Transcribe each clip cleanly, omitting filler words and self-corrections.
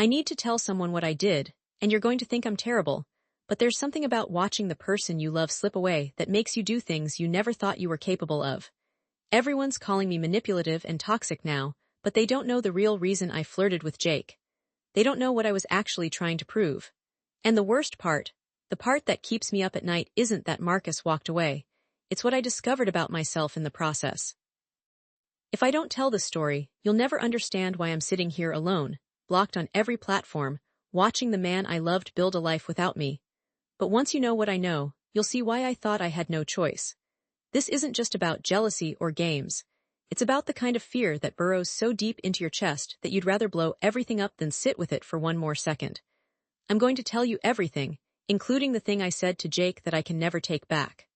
I need to tell someone what I did, and you're going to think I'm terrible, but there's something about watching the person you love slip away that makes you do things you never thought you were capable of. Everyone's calling me manipulative and toxic now, but they don't know the real reason I flirted with Jake. They don't know what I was actually trying to prove. And the worst part, the part that keeps me up at night, isn't that Marcus walked away. It's what I discovered about myself in the process. If I don't tell this story, you'll never understand why I'm sitting here alone, blocked on every platform, watching the man I loved build a life without me. But once you know what I know, you'll see why I thought I had no choice. This isn't just about jealousy or games. It's about the kind of fear that burrows so deep into your chest that you'd rather blow everything up than sit with it for one more second. I'm going to tell you everything, including the thing I said to Jake that I can never take back.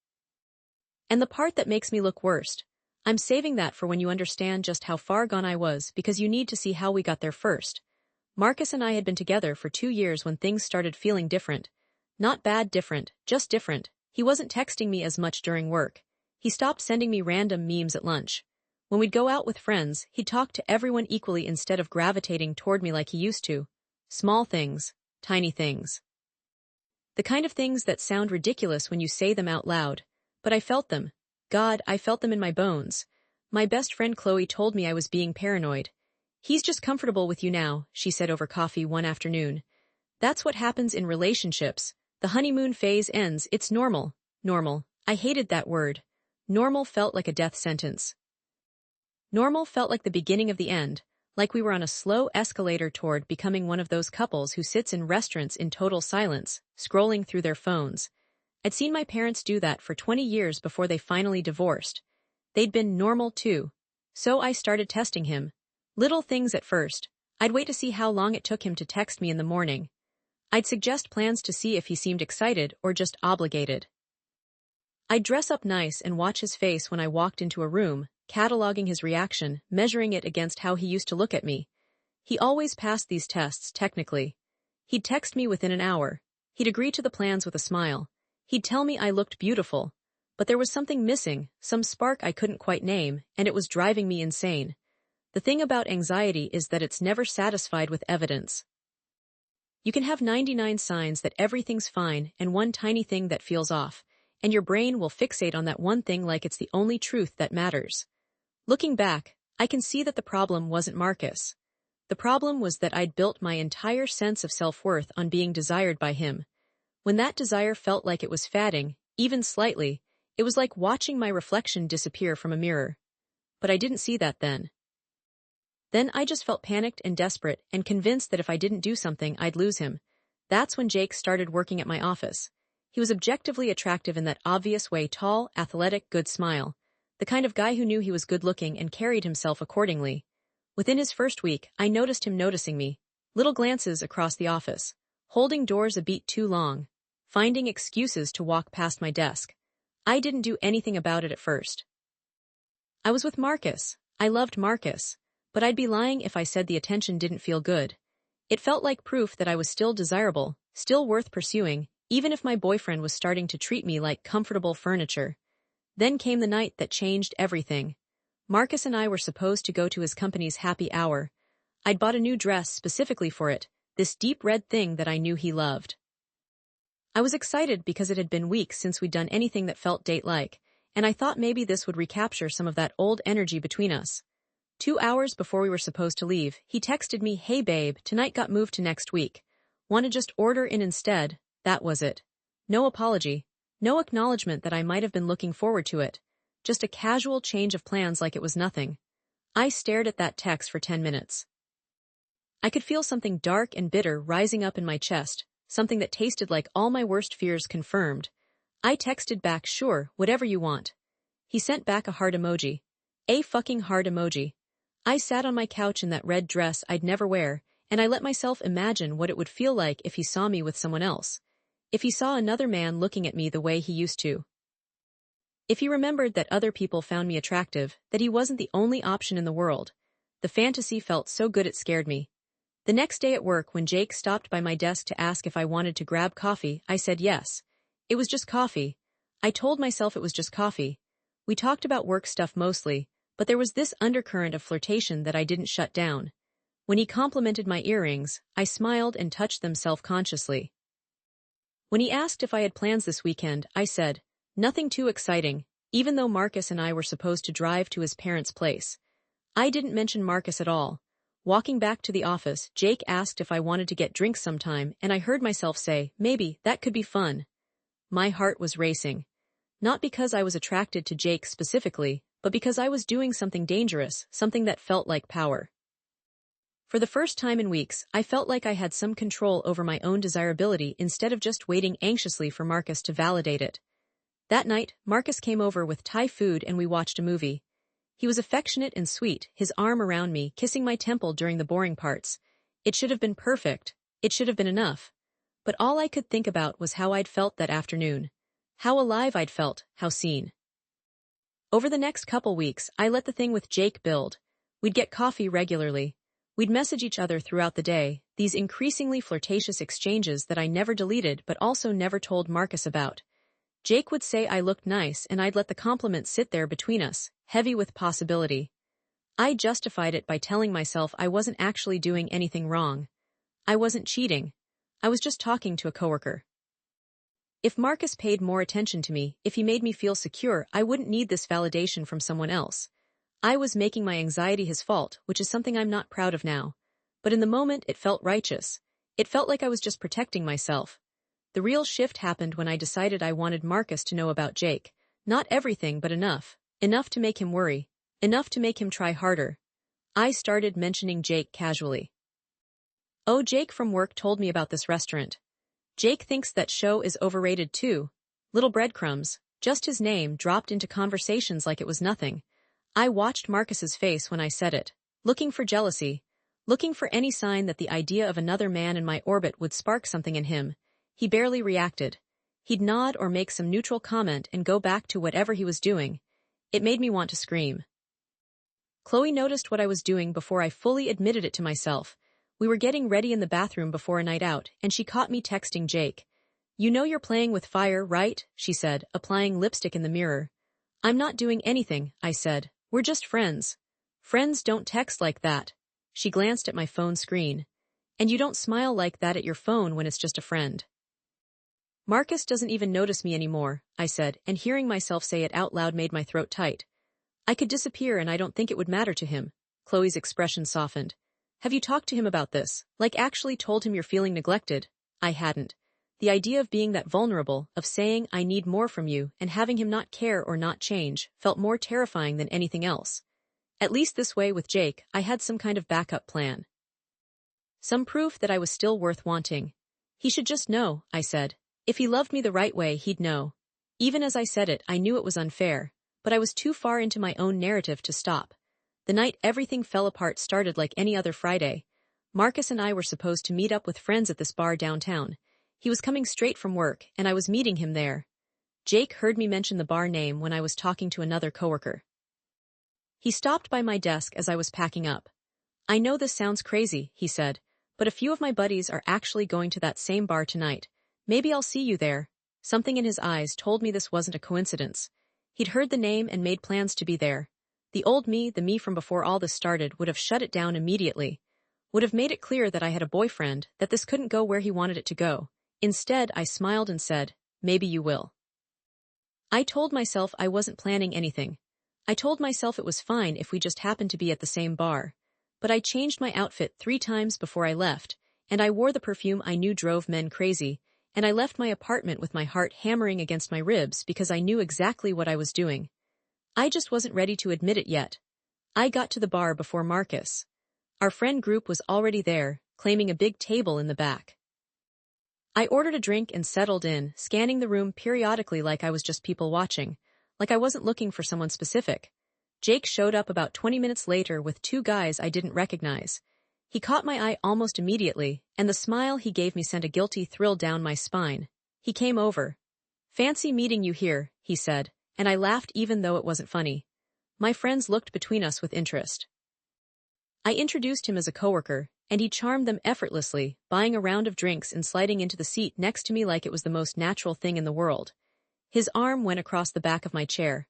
And the part that makes me look worst, I'm saving that for when you understand just how far gone I was, because you need to see how we got there first. Marcus and I had been together for 2 years when things started feeling different. Not bad different, just different. He wasn't texting me as much during work. He stopped sending me random memes at lunch. When we'd go out with friends, he'd talk to everyone equally instead of gravitating toward me like he used to. Small things, tiny things. The kind of things that sound ridiculous when you say them out loud. But I felt them. God, I felt them in my bones. My best friend Chloe told me I was being paranoid. He's just comfortable with you now, she said over coffee one afternoon. That's what happens in relationships. The honeymoon phase ends. It's normal. Normal. I hated that word. Normal felt like a death sentence. Normal felt like the beginning of the end, like we were on a slow escalator toward becoming one of those couples who sits in restaurants in total silence, scrolling through their phones. I'd seen my parents do that for 20 years before they finally divorced. They'd been normal too. So I started testing him. Little things at first. I'd wait to see how long it took him to text me in the morning. I'd suggest plans to see if he seemed excited or just obligated. I'd dress up nice and watch his face when I walked into a room, cataloging his reaction, measuring it against how he used to look at me. He always passed these tests, technically. He'd text me within an hour. He'd agree to the plans with a smile. He'd tell me I looked beautiful. But there was something missing, some spark I couldn't quite name, and it was driving me insane. The thing about anxiety is that it's never satisfied with evidence. You can have 99 signs that everything's fine and one tiny thing that feels off, and your brain will fixate on that one thing like it's the only truth that matters. Looking back, I can see that the problem wasn't Marcus. The problem was that I'd built my entire sense of self-worth on being desired by him. When that desire felt like it was fading, even slightly, it was like watching my reflection disappear from a mirror. But I didn't see that then. Then I just felt panicked and desperate and convinced that if I didn't do something, I'd lose him. That's when Jake started working at my office. He was objectively attractive in that obvious way, tall, athletic, good smile. The kind of guy who knew he was good-looking and carried himself accordingly. Within his first week, I noticed him noticing me. Little glances across the office. Holding doors a beat too long. Finding excuses to walk past my desk. I didn't do anything about it at first. I was with Marcus. I loved Marcus. But I'd be lying if I said the attention didn't feel good. It felt like proof that I was still desirable, still worth pursuing, even if my boyfriend was starting to treat me like comfortable furniture. Then came the night that changed everything. Marcus and I were supposed to go to his company's happy hour. I'd bought a new dress specifically for it, this deep red thing that I knew he loved. I was excited because it had been weeks since we'd done anything that felt date-like, and I thought maybe this would recapture some of that old energy between us. 2 hours before we were supposed to leave, he texted me, "Hey babe, tonight got moved to next week. Wanna just order in instead?" That was it. No apology. No acknowledgement that I might have been looking forward to it. Just a casual change of plans like it was nothing. I stared at that text for 10 minutes. I could feel something dark and bitter rising up in my chest, something that tasted like all my worst fears confirmed. I texted back, "Sure, whatever you want." He sent back a heart emoji. A fucking heart emoji. I sat on my couch in that red dress I'd never wear, and I let myself imagine what it would feel like if he saw me with someone else. If he saw another man looking at me the way he used to. If he remembered that other people found me attractive, that he wasn't the only option in the world. The fantasy felt so good it scared me. The next day at work, when Jake stopped by my desk to ask if I wanted to grab coffee, I said yes. It was just coffee. I told myself it was just coffee. We talked about work stuff mostly, but there was this undercurrent of flirtation that I didn't shut down. When he complimented my earrings, I smiled and touched them self-consciously. When he asked if I had plans this weekend, I said, nothing too exciting, even though Marcus and I were supposed to drive to his parents' place. I didn't mention Marcus at all. Walking back to the office, Jake asked if I wanted to get drinks sometime, and I heard myself say, maybe, that could be fun. My heart was racing. Not because I was attracted to Jake specifically, but because I was doing something dangerous, something that felt like power. For the first time in weeks, I felt like I had some control over my own desirability instead of just waiting anxiously for Marcus to validate it. That night, Marcus came over with Thai food and we watched a movie. He was affectionate and sweet, his arm around me, kissing my temple during the boring parts. It should have been perfect. It should have been enough. But all I could think about was how I'd felt that afternoon. How alive I'd felt, how seen. Over the next couple weeks, I let the thing with Jake build. We'd get coffee regularly. We'd message each other throughout the day, these increasingly flirtatious exchanges that I never deleted but also never told Marcus about. Jake would say I looked nice and I'd let the compliment sit there between us, heavy with possibility. I justified it by telling myself I wasn't actually doing anything wrong. I wasn't cheating. I was just talking to a coworker. If Marcus paid more attention to me, if he made me feel secure, I wouldn't need this validation from someone else. I was making my anxiety his fault, which is something I'm not proud of now. But in the moment, it felt righteous. It felt like I was just protecting myself. The real shift happened when I decided I wanted Marcus to know about Jake. Not everything, but enough. Enough to make him worry. Enough to make him try harder. I started mentioning Jake casually. Oh, Jake from work told me about this restaurant. Jake thinks that show is overrated too. Little breadcrumbs, just his name, dropped into conversations like it was nothing. I watched Marcus's face when I said it, looking for jealousy, looking for any sign that the idea of another man in my orbit would spark something in him. He barely reacted. He'd nod or make some neutral comment and go back to whatever he was doing. It made me want to scream. Chloe noticed what I was doing before I fully admitted it to myself. We were getting ready in the bathroom before a night out, and she caught me texting Jake. You know you're playing with fire, right? She said, applying lipstick in the mirror. I'm not doing anything, I said. We're just friends. Friends don't text like that. She glanced at my phone screen. And you don't smile like that at your phone when it's just a friend. Marcus doesn't even notice me anymore, I said, and hearing myself say it out loud made my throat tight. I could disappear and I don't think it would matter to him. Chloe's expression softened. Have you talked to him about this? Like actually told him you're feeling neglected? I hadn't. The idea of being that vulnerable, of saying I need more from you, and having him not care or not change, felt more terrifying than anything else. At least this way with Jake, I had some kind of backup plan. Some proof that I was still worth wanting. He should just know, I said. If he loved me the right way, he'd know. Even as I said it, I knew it was unfair, but I was too far into my own narrative to stop. The night everything fell apart started like any other Friday. Marcus and I were supposed to meet up with friends at this bar downtown. He was coming straight from work, and I was meeting him there. Jake heard me mention the bar name when I was talking to another coworker. He stopped by my desk as I was packing up. I know this sounds crazy, he said, but a few of my buddies are actually going to that same bar tonight. Maybe I'll see you there. Something in his eyes told me this wasn't a coincidence. He'd heard the name and made plans to be there. The old me, the me from before all this started, would have shut it down immediately. Would have made it clear that I had a boyfriend, that this couldn't go where he wanted it to go. Instead, I smiled and said, maybe you will. I told myself I wasn't planning anything. I told myself it was fine if we just happened to be at the same bar. But I changed my outfit 3 times before I left, and I wore the perfume I knew drove men crazy, and I left my apartment with my heart hammering against my ribs because I knew exactly what I was doing. I just wasn't ready to admit it yet. I got to the bar before Marcus. Our friend group was already there, claiming a big table in the back. I ordered a drink and settled in, scanning the room periodically like I was just people watching, like I wasn't looking for someone specific. Jake showed up about 20 minutes later with 2 guys I didn't recognize. He caught my eye almost immediately, and the smile he gave me sent a guilty thrill down my spine. He came over. Fancy meeting you here, he said, and I laughed even though it wasn't funny. My friends looked between us with interest. I introduced him as a coworker, and he charmed them effortlessly, buying a round of drinks and sliding into the seat next to me like it was the most natural thing in the world. His arm went across the back of my chair.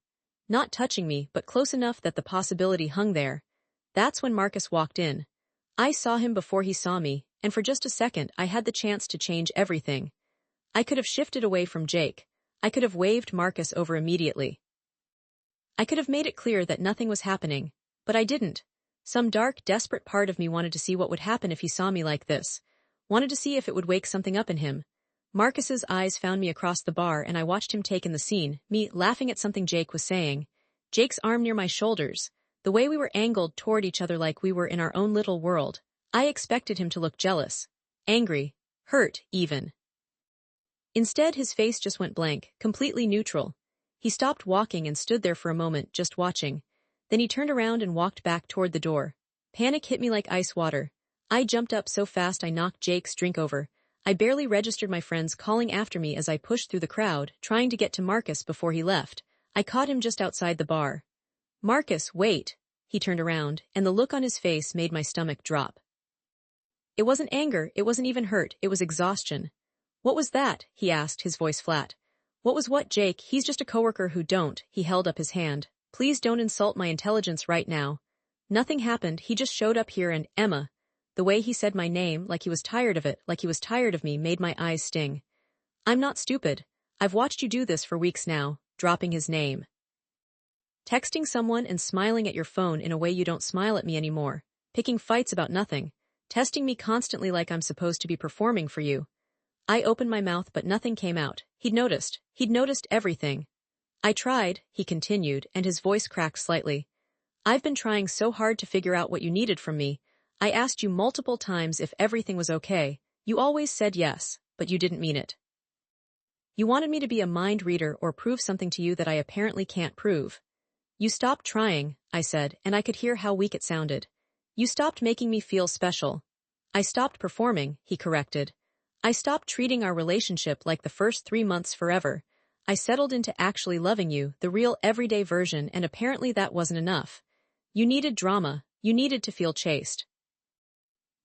Not touching me, but close enough that the possibility hung there. That's when Marcus walked in. I saw him before he saw me, and for just a second I had the chance to change everything. I could have shifted away from Jake. I could have waved Marcus over immediately. I could have made it clear that nothing was happening, but I didn't. Some dark, desperate part of me wanted to see what would happen if he saw me like this. Wanted to see if it would wake something up in him. Marcus's eyes found me across the bar and I watched him take in the scene, me laughing at something Jake was saying. Jake's arm near my shoulders, the way we were angled toward each other like we were in our own little world. I expected him to look jealous, angry, hurt, even. Instead, his face just went blank, completely neutral. He stopped walking and stood there for a moment, just watching. Then he turned around and walked back toward the door. Panic hit me like ice water. I jumped up so fast I knocked Jake's drink over. I barely registered my friends calling after me as I pushed through the crowd, trying to get to Marcus before he left. I caught him just outside the bar. "Marcus, wait." He turned around, and the look on his face made my stomach drop. It wasn't anger, it wasn't even hurt, it was exhaustion. "What was that?" he asked, his voice flat. "What was what, Jake? He's just a coworker who don't." He held up his hand. "Please don't insult my intelligence right now. Nothing happened, he just showed up here and, Emma." The way he said my name, like he was tired of it, like he was tired of me, made my eyes sting. "I'm not stupid. I've watched you do this for weeks now," dropping his name. "Texting someone and smiling at your phone in a way you don't smile at me anymore. Picking fights about nothing. Testing me constantly like I'm supposed to be performing for you." I opened my mouth but nothing came out. He'd noticed. He'd noticed everything. "I tried," he continued, and his voice cracked slightly. "I've been trying so hard to figure out what you needed from me. I asked you multiple times if everything was okay. You always said yes, but you didn't mean it. You wanted me to be a mind reader or prove something to you that I apparently can't prove. You stopped trying," I said, and I could hear how weak it sounded. "You stopped making me feel special." "I stopped performing," he corrected. "I stopped treating our relationship like the first 3 months forever. I settled into actually loving you, the real everyday version, and apparently that wasn't enough. You needed drama, you needed to feel chased."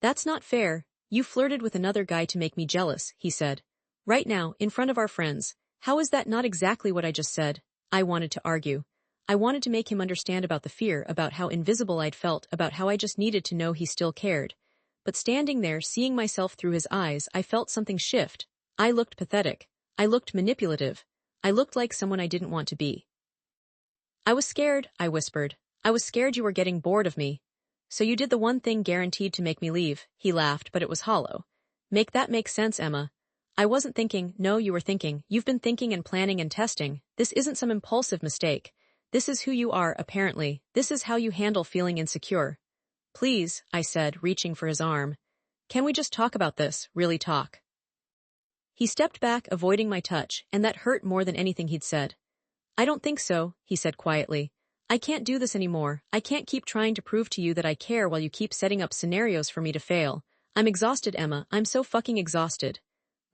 "That's not fair. You flirted with another guy to make me jealous," he said. "Right now, in front of our friends. How is that not exactly what I just said?" I wanted to argue. I wanted to make him understand about the fear, about how invisible I'd felt, about how I just needed to know he still cared. But standing there, seeing myself through his eyes, I felt something shift. I looked pathetic. I looked manipulative. I looked like someone I didn't want to be. "I was scared," I whispered. "I was scared you were getting bored of me." "So you did the one thing guaranteed to make me leave," he laughed, but it was hollow. "Make that make sense, Emma." "I wasn't thinking." "No, you were thinking. You've been thinking and planning and testing. This isn't some impulsive mistake. This is who you are, apparently. This is how you handle feeling insecure." "Please," I said, reaching for his arm. "Can we just talk about this, really talk?" He stepped back, avoiding my touch, and that hurt more than anything he'd said. "I don't think so," he said quietly. "I can't do this anymore. I can't keep trying to prove to you that I care while you keep setting up scenarios for me to fail. I'm exhausted, Emma. I'm so fucking exhausted."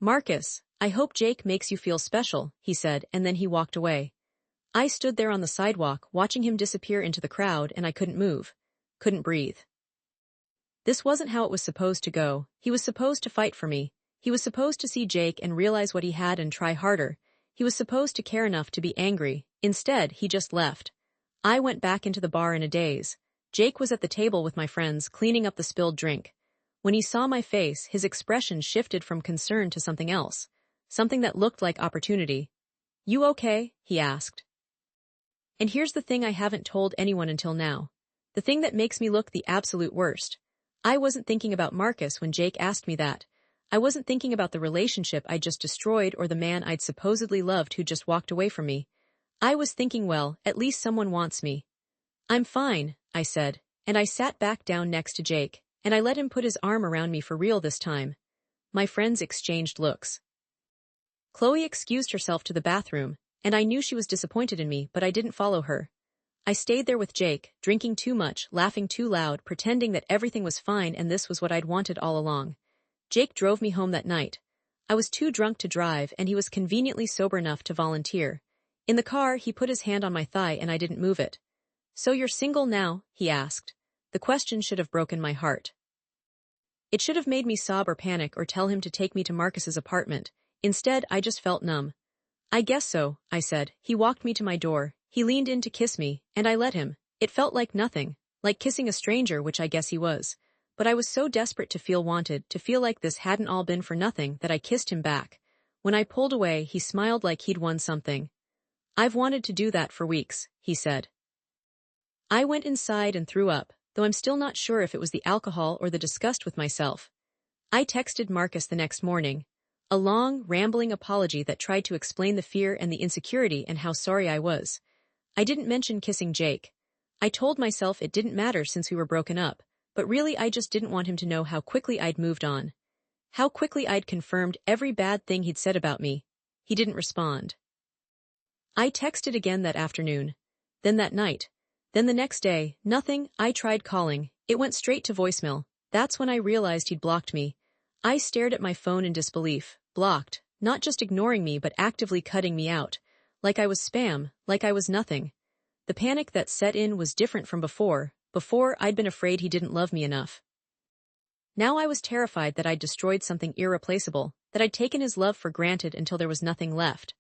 "Marcus, I hope Jake makes you feel special," he said, and then he walked away. I stood there on the sidewalk, watching him disappear into the crowd, and I couldn't move. Couldn't breathe. This wasn't how it was supposed to go. He was supposed to fight for me. He was supposed to see Jake and realize what he had and try harder. He was supposed to care enough to be angry. Instead, he just left. I went back into the bar in a daze. Jake was at the table with my friends, cleaning up the spilled drink. When he saw my face, his expression shifted from concern to something else. Something that looked like opportunity. "You okay?" he asked. And here's the thing I haven't told anyone until now. The thing that makes me look the absolute worst. I wasn't thinking about Marcus when Jake asked me that. I wasn't thinking about the relationship I'd just destroyed or the man I'd supposedly loved who just walked away from me. I was thinking, well, at least someone wants me. "I'm fine," I said, and I sat back down next to Jake, and I let him put his arm around me for real this time. My friends exchanged looks. Chloe excused herself to the bathroom, and I knew she was disappointed in me, but I didn't follow her. I stayed there with Jake, drinking too much, laughing too loud, pretending that everything was fine and this was what I'd wanted all along. Jake drove me home that night. I was too drunk to drive, and he was conveniently sober enough to volunteer. In the car, he put his hand on my thigh and I didn't move it. "So you're single now?" he asked. The question should have broken my heart. It should have made me sob or panic or tell him to take me to Marcus's apartment. Instead, I just felt numb. "I guess so," I said. He walked me to my door. He leaned in to kiss me, and I let him. It felt like nothing, like kissing a stranger, which I guess he was. But I was so desperate to feel wanted, to feel like this hadn't all been for nothing, that I kissed him back. When I pulled away, he smiled like he'd won something. "I've wanted to do that for weeks," he said. I went inside and threw up, though I'm still not sure if it was the alcohol or the disgust with myself. I texted Marcus the next morning. A long, rambling apology that tried to explain the fear and the insecurity and how sorry I was. I didn't mention kissing Jake. I told myself it didn't matter since we were broken up, but really I just didn't want him to know how quickly I'd moved on. How quickly I'd confirmed every bad thing he'd said about me. He didn't respond. I texted again that afternoon. Then that night. Then the next day, nothing. I tried calling. It went straight to voicemail. That's when I realized he'd blocked me. I stared at my phone in disbelief. Blocked. Not just ignoring me but actively cutting me out. Like I was spam, like I was nothing. The panic that set in was different from before. Before, I'd been afraid he didn't love me enough. Now I was terrified that I'd destroyed something irreplaceable, that I'd taken his love for granted until there was nothing left.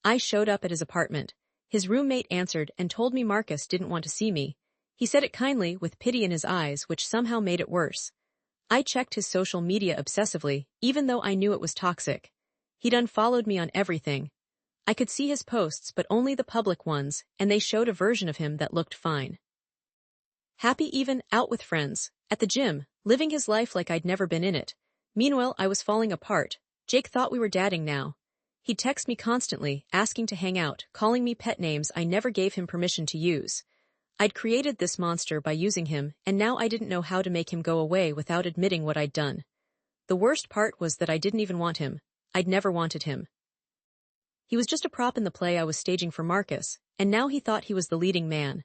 I showed up at his apartment. His roommate answered and told me Marcus didn't want to see me. He said it kindly, with pity in his eyes, which somehow made it worse. I checked his social media obsessively, even though I knew it was toxic. He'd unfollowed me on everything. I could see his posts, but only the public ones, and they showed a version of him that looked fine. Happy, even out with friends, at the gym, living his life like I'd never been in it. Meanwhile, I was falling apart. Jake thought we were dating now. He'd text me constantly, asking to hang out, calling me pet names I never gave him permission to use. I'd created this monster by using him, and now I didn't know how to make him go away without admitting what I'd done. The worst part was that I didn't even want him. I'd never wanted him. He was just a prop in the play I was staging for Marcus, and now he thought he was the leading man.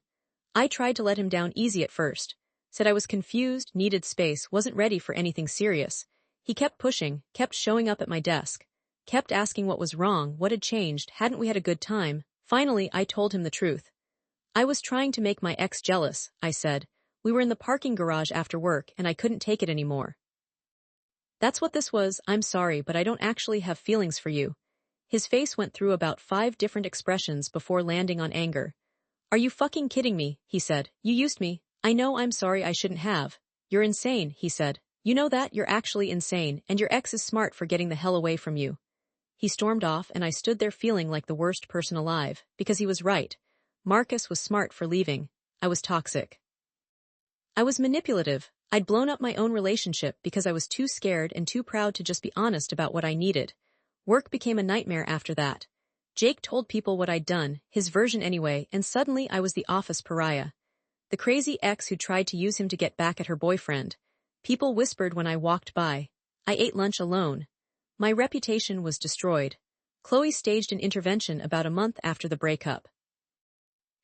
I tried to let him down easy at first. Said I was confused, needed space, wasn't ready for anything serious. He kept pushing, kept showing up at my desk. Kept asking what was wrong, what had changed, hadn't we had a good time? Finally, I told him the truth. I was trying to make my ex jealous, I said. We were in the parking garage after work, and I couldn't take it anymore. That's what this was. I'm sorry, but I don't actually have feelings for you. His face went through about 5 different expressions before landing on anger. Are you fucking kidding me? He said. You used me. I know, I'm sorry, I shouldn't have. You're insane, he said. You know that, you're actually insane, and your ex is smart for getting the hell away from you. He stormed off, and I stood there feeling like the worst person alive, because he was right. Marcus was smart for leaving. I was toxic. I was manipulative. I'd blown up my own relationship because I was too scared and too proud to just be honest about what I needed. Work became a nightmare after that. Jake told people what I'd done, his version anyway, and suddenly I was the office pariah. The crazy ex who tried to use him to get back at her boyfriend. People whispered when I walked by. I ate lunch alone. My reputation was destroyed. Chloe staged an intervention about a month after the breakup.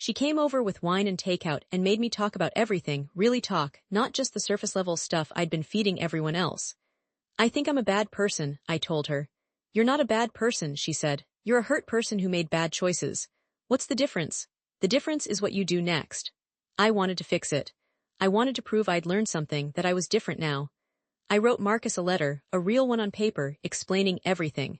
She came over with wine and takeout and made me talk about everything, really talk, not just the surface-level stuff I'd been feeding everyone else. I think I'm a bad person, I told her. You're not a bad person, she said. You're a hurt person who made bad choices. What's the difference? The difference is what you do next. I wanted to fix it. I wanted to prove I'd learned something, that I was different now. I wrote Marcus a letter, a real one on paper, explaining everything.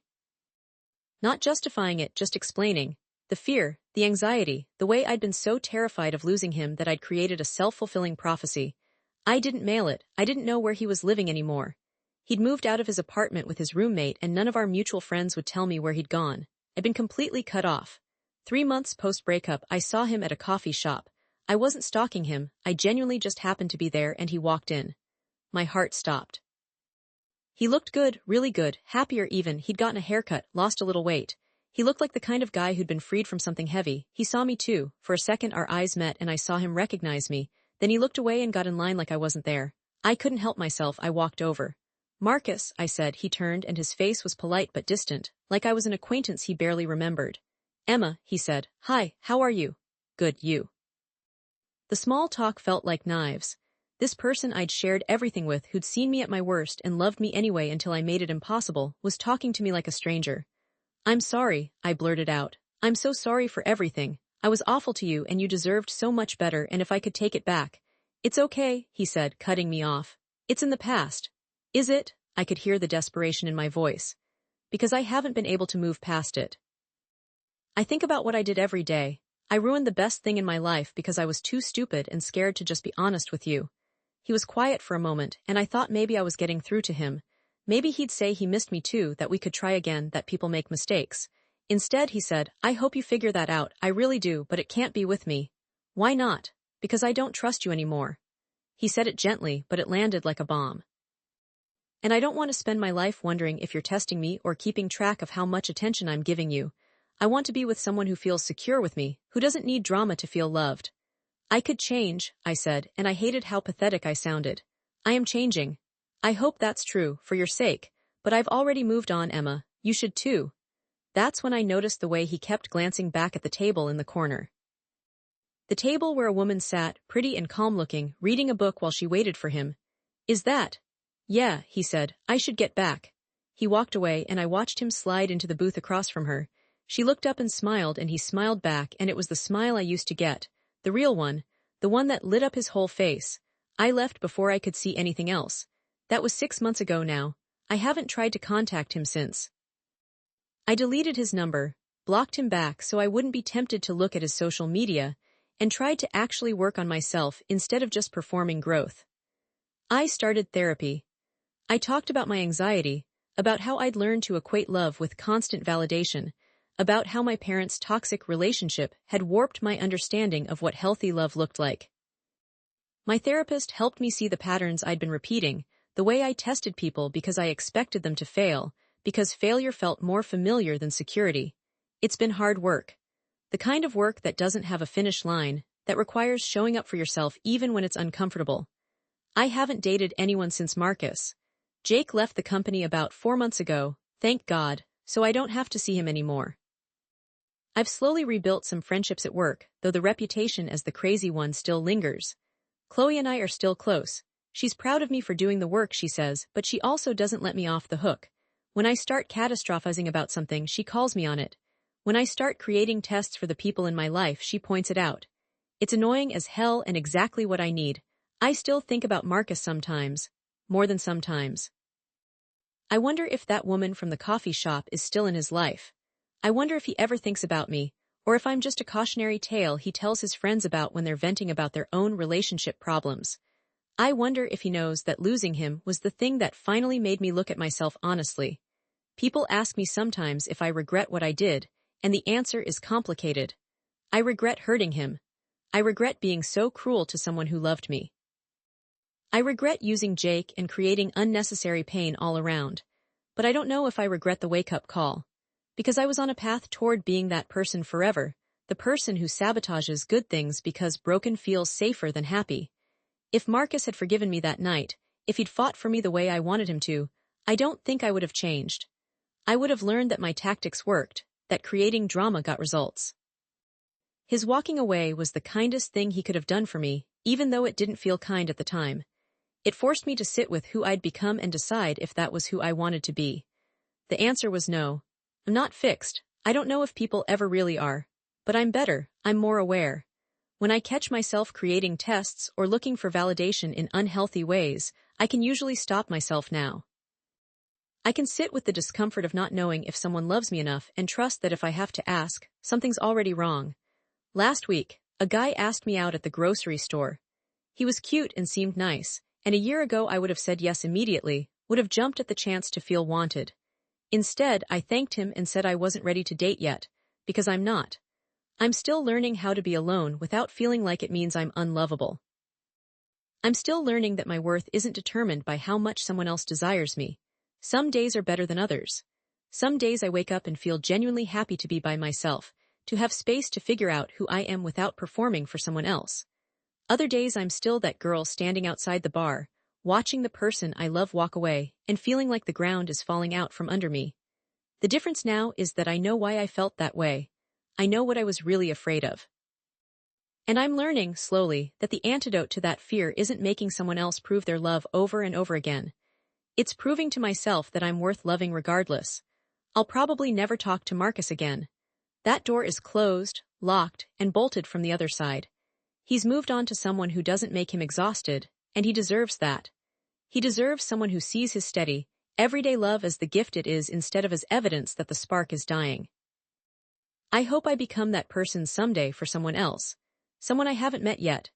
Not justifying it, just explaining. The fear, the anxiety, the way I'd been so terrified of losing him that I'd created a self-fulfilling prophecy. I didn't mail it. I didn't know where he was living anymore. He'd moved out of his apartment with his roommate, and none of our mutual friends would tell me where he'd gone. I'd been completely cut off. 3 months post-breakup, I saw him at a coffee shop. I wasn't stalking him, I genuinely just happened to be there, and he walked in. My heart stopped. He looked good, really good, happier even. He'd gotten a haircut, lost a little weight. He looked like the kind of guy who'd been freed from something heavy. He saw me too. For a second our eyes met and I saw him recognize me. Then he looked away and got in line like I wasn't there. I couldn't help myself, I walked over. Marcus, I said. He turned and his face was polite but distant, like I was an acquaintance he barely remembered. Emma, he said. Hi, how are you? Good, you. The small talk felt like knives. This person I'd shared everything with, who'd seen me at my worst and loved me anyway until I made it impossible, was talking to me like a stranger. I'm sorry, I blurted out. I'm so sorry for everything. I was awful to you and you deserved so much better, and if I could take it back. It's okay, he said, cutting me off. It's in the past. Is it? I could hear the desperation in my voice. Because I haven't been able to move past it. I think about what I did every day. I ruined the best thing in my life because I was too stupid and scared to just be honest with you. He was quiet for a moment, and I thought maybe I was getting through to him. Maybe he'd say he missed me too, that we could try again, that people make mistakes. Instead, he said, "I hope you figure that out, I really do, but it can't be with me." "Why not?" "Because I don't trust you anymore." He said it gently, but it landed like a bomb. "And I don't want to spend my life wondering if you're testing me or keeping track of how much attention I'm giving you. I want to be with someone who feels secure with me, who doesn't need drama to feel loved." "I could change," I said, and I hated how pathetic I sounded. "I am changing. I hope that's true, for your sake, but I've already moved on, Emma. You should too." That's when I noticed the way he kept glancing back at the table in the corner. The table where a woman sat, pretty and calm-looking, reading a book while she waited for him. "Is that?" "Yeah," he said. "I should get back." He walked away, and I watched him slide into the booth across from her. She looked up and smiled, and he smiled back, and it was the smile I used to get. The real one. The one that lit up his whole face. I left before I could see anything else. That was 6 months ago now. I haven't tried to contact him since. I deleted his number, blocked him back so I wouldn't be tempted to look at his social media, and tried to actually work on myself instead of just performing growth. I started therapy. I talked about my anxiety, about how I'd learned to equate love with constant validation, about how my parents' toxic relationship had warped my understanding of what healthy love looked like. My therapist helped me see the patterns I'd been repeating, the way I tested people because I expected them to fail, because failure felt more familiar than security. It's been hard work. The kind of work that doesn't have a finish line, that requires showing up for yourself even when it's uncomfortable. I haven't dated anyone since Marcus. Jake left the company about 4 months ago, thank God, so I don't have to see him anymore. I've slowly rebuilt some friendships at work, though the reputation as the crazy one still lingers. Chloe and I are still close. She's proud of me for doing the work, she says, but she also doesn't let me off the hook. When I start catastrophizing about something, she calls me on it. When I start creating tests for the people in my life, she points it out. It's annoying as hell and exactly what I need. I still think about Marcus sometimes. More than sometimes. I wonder if that woman from the coffee shop is still in his life. I wonder if he ever thinks about me, or if I'm just a cautionary tale he tells his friends about when they're venting about their own relationship problems. I wonder if he knows that losing him was the thing that finally made me look at myself honestly. People ask me sometimes if I regret what I did, and the answer is complicated. I regret hurting him. I regret being so cruel to someone who loved me. I regret using Jake and creating unnecessary pain all around. But I don't know if I regret the wake-up call. Because I was on a path toward being that person forever, the person who sabotages good things because broken feels safer than happy. If Marcus had forgiven me that night, if he'd fought for me the way I wanted him to, I don't think I would have changed. I would have learned that my tactics worked, that creating drama got results. His walking away was the kindest thing he could have done for me, even though it didn't feel kind at the time. It forced me to sit with who I'd become and decide if that was who I wanted to be. The answer was no. I'm not fixed. I don't know if people ever really are. But I'm better, I'm more aware. When I catch myself creating tests or looking for validation in unhealthy ways, I can usually stop myself now. I can sit with the discomfort of not knowing if someone loves me enough and trust that if I have to ask, something's already wrong. Last week, a guy asked me out at the grocery store. He was cute and seemed nice, and a year ago I would have said yes immediately, would have jumped at the chance to feel wanted. Instead, I thanked him and said I wasn't ready to date yet, because I'm not. I'm still learning how to be alone without feeling like it means I'm unlovable. I'm still learning that my worth isn't determined by how much someone else desires me. Some days are better than others. Some days I wake up and feel genuinely happy to be by myself, to have space to figure out who I am without performing for someone else. Other days I'm still that girl standing outside the bar, watching the person I love walk away and feeling like the ground is falling out from under me. The difference now is that I know why I felt that way. I know what I was really afraid of. And I'm learning, slowly, that the antidote to that fear isn't making someone else prove their love over and over again. It's proving to myself that I'm worth loving regardless. I'll probably never talk to Marcus again. That door is closed, locked, and bolted from the other side. He's moved on to someone who doesn't make him exhausted, and he deserves that. He deserves someone who sees his steady, everyday love as the gift it is instead of as evidence that the spark is dying. I hope I become that person someday for someone else. Someone I haven't met yet.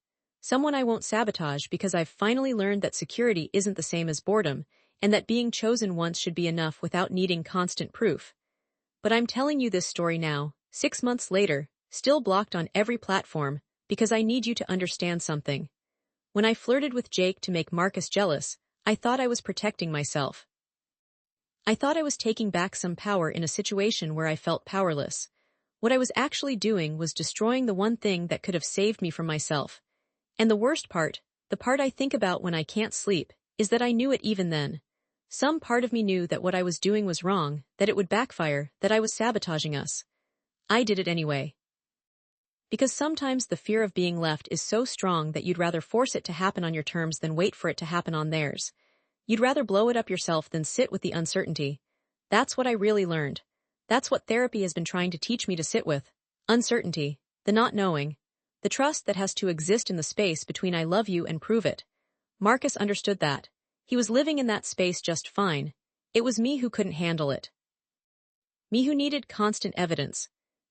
Someone I won't sabotage because I've finally learned that security isn't the same as boredom, and that being chosen once should be enough without needing constant proof. But I'm telling you this story now, 6 months later, still blocked on every platform, because I need you to understand something. When I flirted with Jake to make Marcus jealous, I thought I was protecting myself. I thought I was taking back some power in a situation where I felt powerless. What I was actually doing was destroying the one thing that could have saved me from myself. And the worst part, the part I think about when I can't sleep, is that I knew it even then. Some part of me knew that what I was doing was wrong, that it would backfire, that I was sabotaging us. I did it anyway. Because sometimes the fear of being left is so strong that you'd rather force it to happen on your terms than wait for it to happen on theirs. You'd rather blow it up yourself than sit with the uncertainty. That's what I really learned. That's what therapy has been trying to teach me to sit with. Uncertainty, the not knowing, the trust that has to exist in the space between I love you and prove it. Marcus understood that. He was living in that space just fine. It was me who couldn't handle it. Me who needed constant evidence.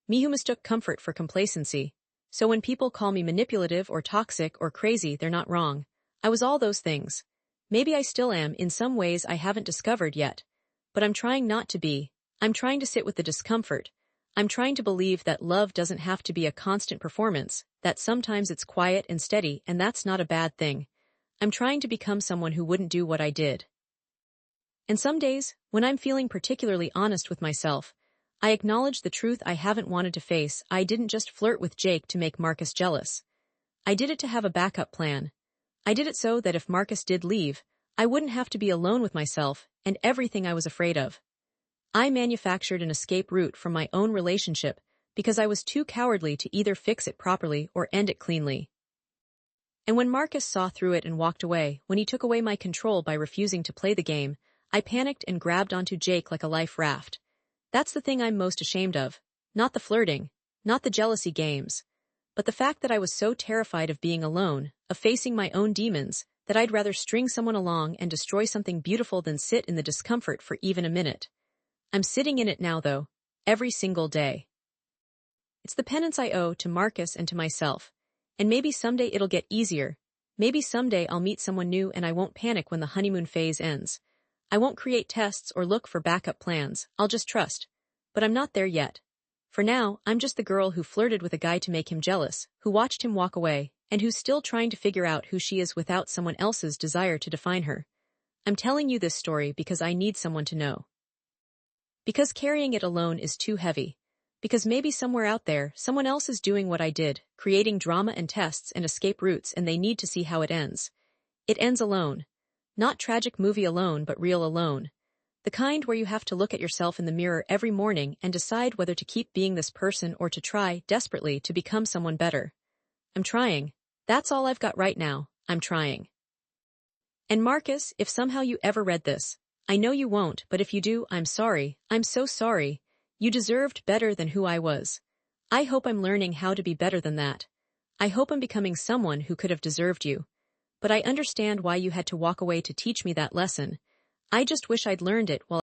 Me who mistook comfort for complacency. So when people call me manipulative or toxic or crazy, they're not wrong. I was all those things. Maybe I still am in some ways I haven't discovered yet. But I'm trying not to be. I'm trying to sit with the discomfort. I'm trying to believe that love doesn't have to be a constant performance, that sometimes it's quiet and steady, and that's not a bad thing. I'm trying to become someone who wouldn't do what I did. And some days, when I'm feeling particularly honest with myself, I acknowledge the truth I haven't wanted to face. I didn't just flirt with Jake to make Marcus jealous. I did it to have a backup plan. I did it so that if Marcus did leave, I wouldn't have to be alone with myself and everything I was afraid of. I manufactured an escape route from my own relationship because I was too cowardly to either fix it properly or end it cleanly. And when Marcus saw through it and walked away, when he took away my control by refusing to play the game, I panicked and grabbed onto Jake like a life raft. That's the thing I'm most ashamed of. Not the flirting, not the jealousy games, but the fact that I was so terrified of being alone, of facing my own demons, that I'd rather string someone along and destroy something beautiful than sit in the discomfort for even a minute. I'm sitting in it now, though, every single day. It's the penance I owe to Marcus and to myself. And maybe someday it'll get easier. Maybe someday I'll meet someone new and I won't panic when the honeymoon phase ends. I won't create tests or look for backup plans. I'll just trust. But I'm not there yet. For now, I'm just the girl who flirted with a guy to make him jealous, who watched him walk away, and who's still trying to figure out who she is without someone else's desire to define her. I'm telling you this story because I need someone to know. Because carrying it alone is too heavy. Because maybe somewhere out there, someone else is doing what I did, creating drama and tests and escape routes, and they need to see how it ends. It ends alone. Not tragic movie alone, but real alone. The kind where you have to look at yourself in the mirror every morning and decide whether to keep being this person or to try, desperately, to become someone better. I'm trying. That's all I've got right now. I'm trying. And Marcus, if somehow you ever read this, I know you won't, but if you do, I'm sorry. I'm so sorry. You deserved better than who I was. I hope I'm learning how to be better than that. I hope I'm becoming someone who could have deserved you. But I understand why you had to walk away to teach me that lesson. I just wish I'd learned it while